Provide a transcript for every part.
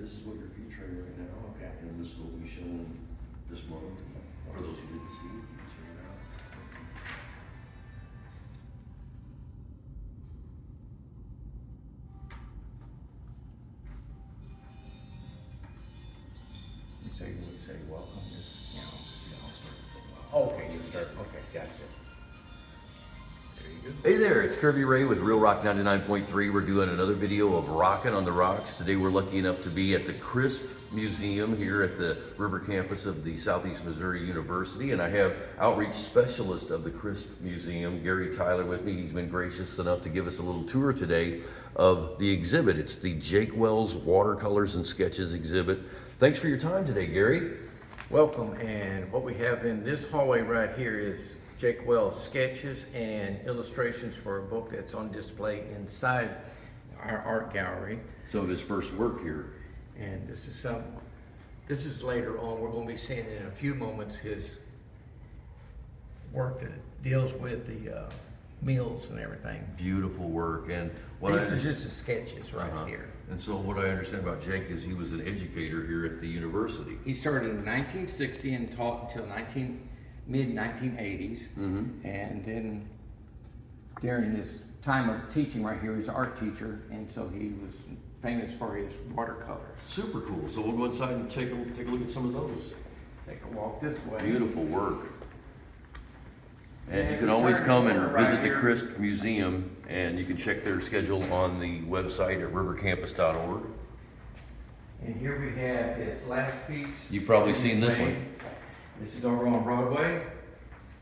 this is what you're featuring right now. Okay. And this will be shown this month. For those who didn't see it, you can check it out. When you say welcome, just, you know. Yeah, I'll start with the Oh, okay, you start, okay, gotcha. There you go. Hey there, it's Kirby Ray with Real Rock 99.3. We're doing another video of Rockin' on the Rocks. Today we're lucky enough to be at the CRISP Museum here at the River Campus of the Southeast Missouri University. And I have outreach specialist of the CRISP Museum, Gary Tyler, with me. He's been gracious enough to give us a little tour today of the exhibit. It's the Jake Wells Watercolors and Sketches exhibit. Thanks for your time today, Gary. Welcome, and what we have in this hallway right here is Jake Wells sketches and illustrations for a book that's on display inside our art gallery. Some of his first work here. And this is later on. We're going to be seeing in a few moments his work that deals with the meals and everything. Beautiful work. And This is just the sketches right here. And so what I understand about Jake is he was an educator here at the university. He started in 1960 and taught until mid-1980s. And then during his time of teaching right here, he was an art teacher, and so he was famous for his watercolors. Super cool. So we'll go inside and take a look at some of those. Take a walk this way. Beautiful work. And you as can we always turn come the and corner right visit the here- CRISP Museum, and you can check their schedule on the website at rivercampus.org. And here we have his last piece. You've probably seen this one. This is over on Broadway,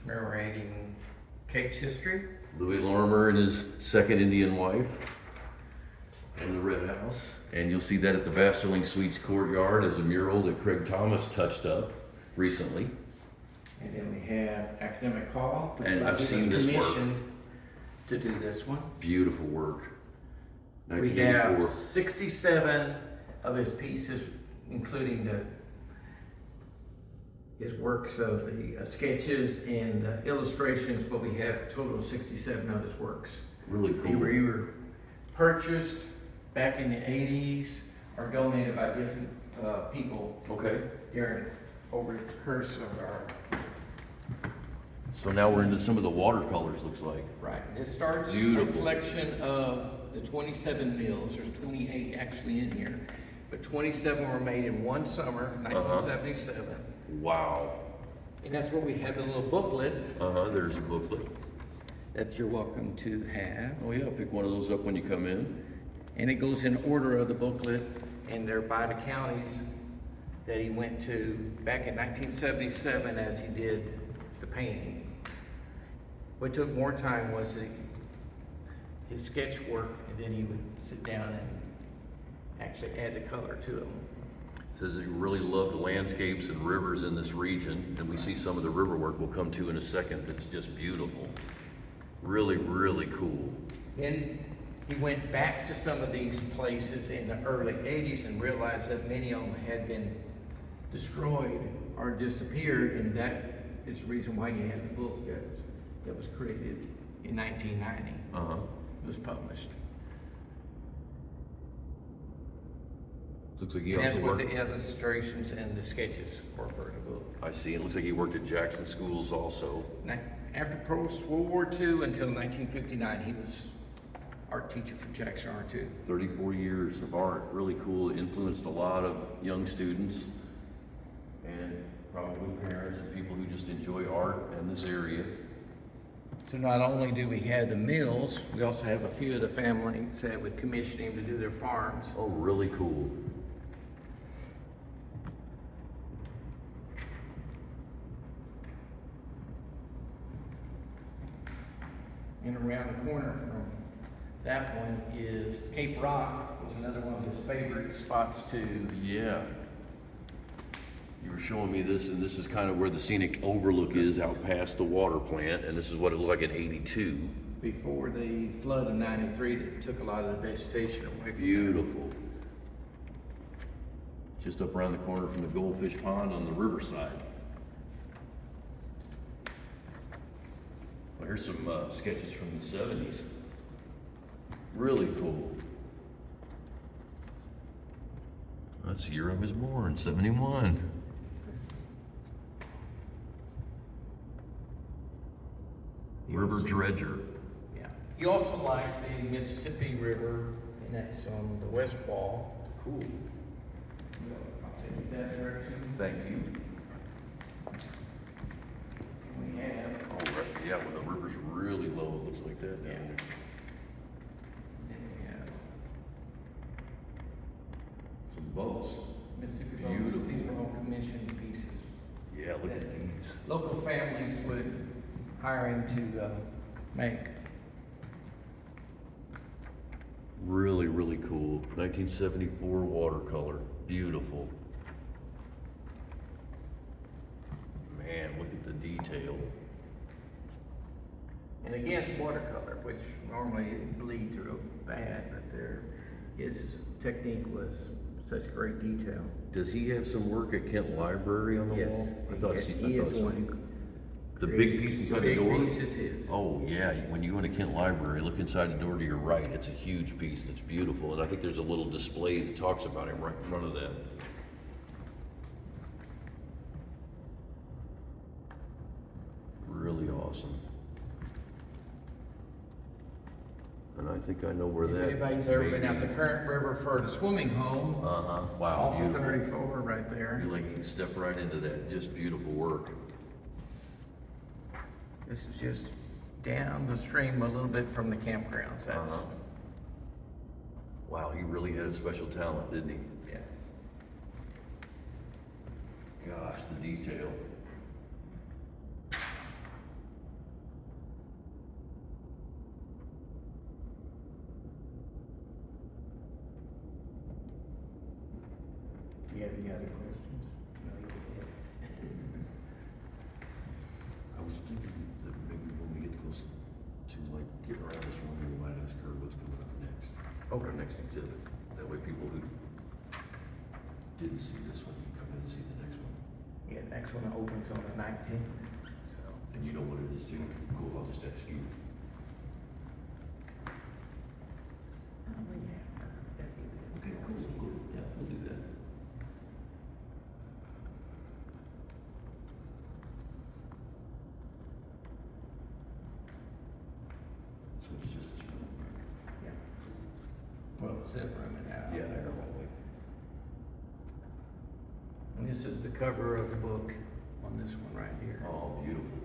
commemorating Cape's history. Louis Lorimer and his second Indian wife in the Red House. And you'll see that at the Vasterling Suites courtyard as a mural that Craig Thomas touched up recently. And then we have Academic Hall. which And I've was seen this work. commissioned to do this one. Beautiful work. We have 1984. 67 of his pieces, including his works of the sketches and illustrations, but we have a total of 67 of his works. Really They cool. were either purchased back in the 80s or donated by different people Okay. over the course of our. So now we're into some of the watercolors, looks like. Right, it starts Beautiful. a collection of the 27 meals. There's 28 actually in here, but 27 were made in one summer, 1977. Wow. And that's what we have, a little booklet There's a booklet. that you're welcome to have. Oh yeah, pick one of those up when you come in. And it goes in order of the booklet, and they're by the counties that he went to back in 1977 as he did the painting. What took more time was his sketch work, and then he would sit down and actually add the color to them. Says that he really loved landscapes and rivers in this region, and we see some of the river work we'll come to in a second. That's just beautiful. Really, really cool. Then he went back to some of these places in the early 80s and realized that many of them had been destroyed or disappeared, and that is the reason why you have the book that was created in 1990. It was published. Looks like he And that's also what worked. the illustrations and the sketches were for the book. I see. It looks like he worked at Jackson Schools also. After World War II until 1959, he was art teacher for Jackson Art too. 34 years of art. Really cool. Influenced a lot of young students and probably parents and people who just enjoy art in this area. So not only do we have the mills, we also have a few of the families that would commission him to do their farms. Oh, really cool. And around the corner from that one is Cape Rock, was another one of his favorite spots too. Yeah. You were showing me this, and this is kind of where the scenic overlook is out past the water plant, and this is what it looked like in '82. Before the flood of '93 that took a lot of the vegetation away from Beautiful. Just up around the corner from the goldfish pond on the riverside. Well, here's some sketches from the '70s. Really cool. That's That's the year I was born, 71. River Dredger. Yeah. He also liked the Mississippi River, and that's on the west wall. Cool. I'll take you that direction. Thank you. We have, Oh, right. Yeah, when the river's really low, it looks like that. yeah. down there. Then we have Some boats. Mississippi Beautiful. These are all commissioned pieces. Yeah, look at these. Local families would hire him to make. Really, really cool. 1974 watercolor. Beautiful. Man, look at the detail. And against watercolor, which normally bleeds real bad, but his technique was such great detail. Does he have some work at Kent Library on the Yes, wall? he is the one who The big piece inside the door? big piece is his. Oh yeah, when you go into Kent Library, look inside the door to your right. It's a huge piece that's beautiful, and I think there's a little display that talks about him right in front of that. Really awesome. And I think I know where If that. anybody's ever may been out be. the Current River for the swimming home, Wow, off of beautiful. 34 right there. You're like you can step right into that. Just beautiful work. This is just down the stream a little bit from the campgrounds. That's, Wow, he really had a special talent, didn't he? yes. Gosh, the detail. Do you have any other questions? No, you did. I was thinking that maybe when we get close to like getting around this one, we might ask her what's coming up next. Our next exhibit. That way people who didn't see this one can come in and see the next one. Yeah, next one opens on the 19th. So, And you know what it is too? Cool, I'll just ask you. Okay, cool. Yeah, we'll do that. So it's just this one. yeah. Well, zip room and out Yeah, there. there won't we? And this is the cover of the book on this one right here. Oh, beautiful.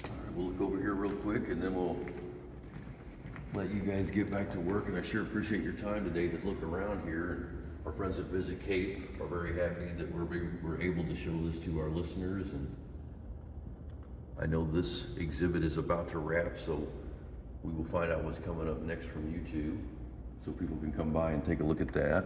All right, we'll look over here real quick and then we'll let you guys get back to work. And I sure appreciate your time today to look around here. Our friends at VisitCape are very happy that we're able to show this to our listeners. And I know this exhibit is about to wrap, so we will find out what's coming up next from you two, so people can come by and take a look at that.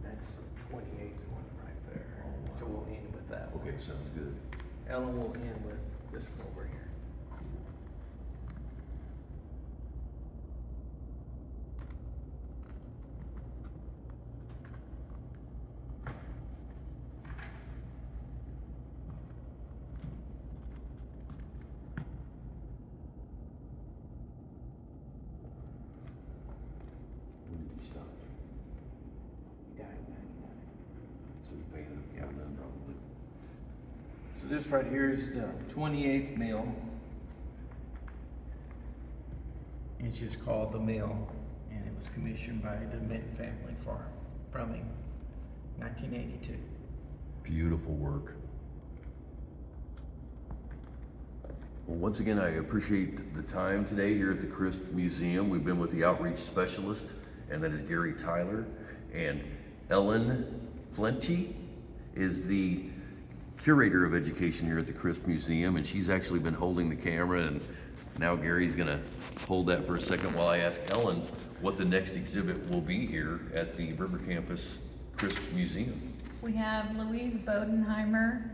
That's the 28th one right there. So we'll end with that one. Okay, sounds good. Ellen will end with this one over here. When did you stop? He died in 99. So you painted it, yeah, then probably. So this right here is the 28th mill. It's just called the mill, and it was commissioned by the Minton family from him, 1982. Beautiful work. Well, once again, I appreciate the time today here at the Crisp Museum. We've been with the outreach specialist, and that is Gary Tyler. And Ellen Flentge is the curator of education here at the Crisp Museum, and she's actually been holding the camera, and now Gary's gonna hold that for a second while I ask Ellen what the next exhibit will be here at the River Campus Crisp Museum. We have Louise Bodenheimer,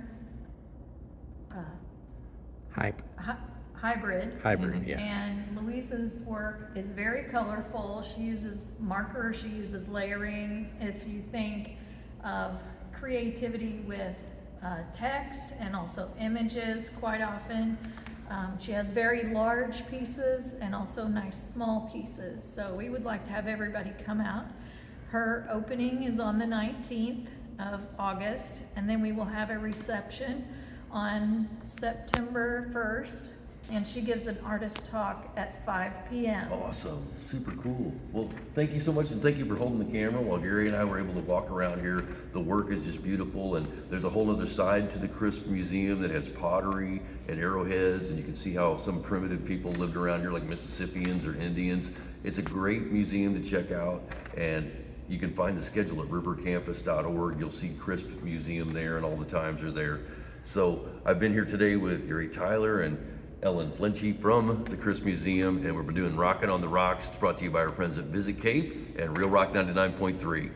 hybrid. Hybrid, yeah. And Louisa's work is very colorful. She uses marker, she uses layering. If you think of creativity with text and also images quite often, she has very large pieces and also nice small pieces. So we would like to have everybody come out. Her opening is on the 19th of August, and then we will have a reception on September 1st, and she gives an artist talk at 5 p.m. Awesome, super cool. Well, thank you so much, and thank you for holding the camera while Gary and I were able to walk around here. The work is just beautiful, and there's a whole other side to the Crisp Museum that has pottery and arrowheads, and you can see how some primitive people lived around here, like Mississippians or Indians. It's a great museum to check out, and you can find the schedule at rivercampus.org. You'll see Crisp Museum there, and all the times are there. So I've been here today with Gary Tyler and Ellen Flentge from the Crisp Museum, and we've been doing Rockin' on the Rocks. It's brought to you by our friends at VisitCape and Real Rock 99.3.